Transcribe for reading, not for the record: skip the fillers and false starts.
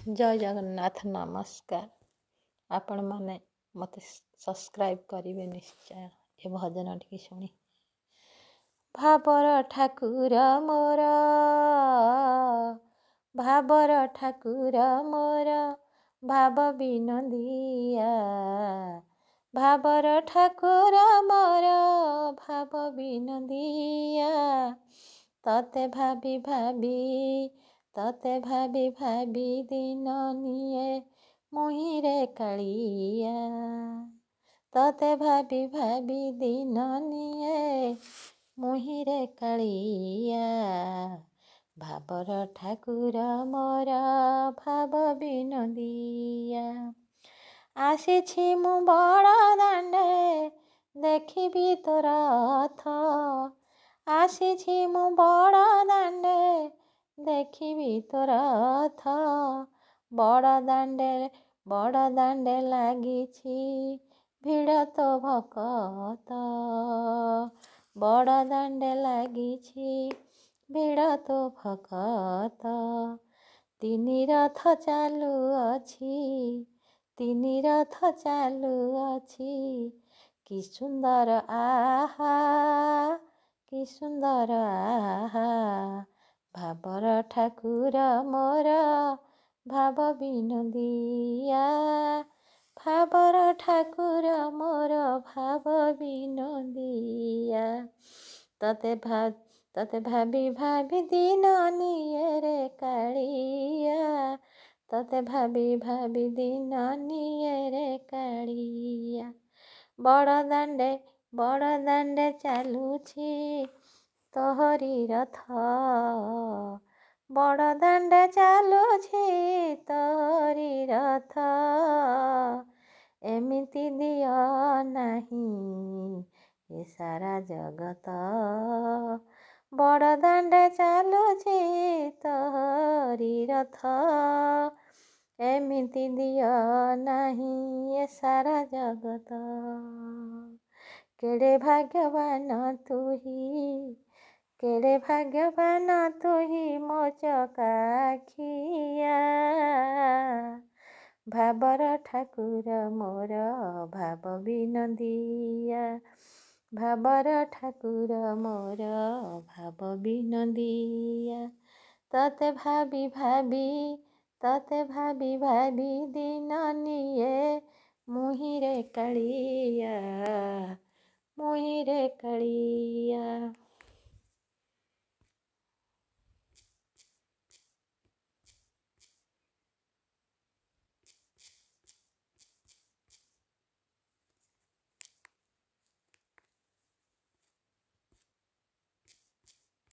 जय जगन्नाथ नमस्कार। आपण माने मते सब्सक्राइब करिवे निश्चय ए भजन टी शुणी। भाबर ठाकुर मोर, भाबर ठाकुर मोर, भाव विनोदिया। भाबर ठाकुर मोर, भाव विनोदिया। तते भाबी भाबी, तते भाबी भाबी दिन निये मुहिरे कालिया। तते भाबी भाबी दिन निये मुहिरे कालिया। भाबर ठाकुर मोर, भाव विनोदिया। आसिछि मु बड़ दांडे, देखिबि तोर रथ। आसिछि मु बड़ दांडे, देखिबि तोर रथ। बड़ दांडे लागिछि भिड़ तो भकत। बड़ दांडे लागिछि भिड़ तो भकत। तिनि रथ चालुअछि, तिनि रथ चालुअछि। कि सुंदर आहा, कि सुंदर आहा। भाबर ठाकुर मोर, भाव विनोदिया। भाबर ठाकुर मोर, भाव विनोदिया। तते भाबी भाबी दिन निये रे कालिया। तते भाबी भाबी दिन निये रे कालिया। बड़ दांडे चालुछि तोहरी रथ। बड़ दांडे चालुछि तोहरी रथ। एमिति दिय नाही ए सारा जगत। बड़ दांडे चालुछि तोहरी रथ। एमिति दिय नाही ए सारा जगत। केड़े भाग्यवान तुही, केड़े भाग्यवान तुही मो चकाखिया। भाबर ठाकुर मोर, भाव विनोदिया। भाबर ठाकुर मोर, भाव विनोदिया। तते भाबी भाबी, तते भाबी भाबी दिन निये मुहिरे कालिया, मुहिरे कालिया।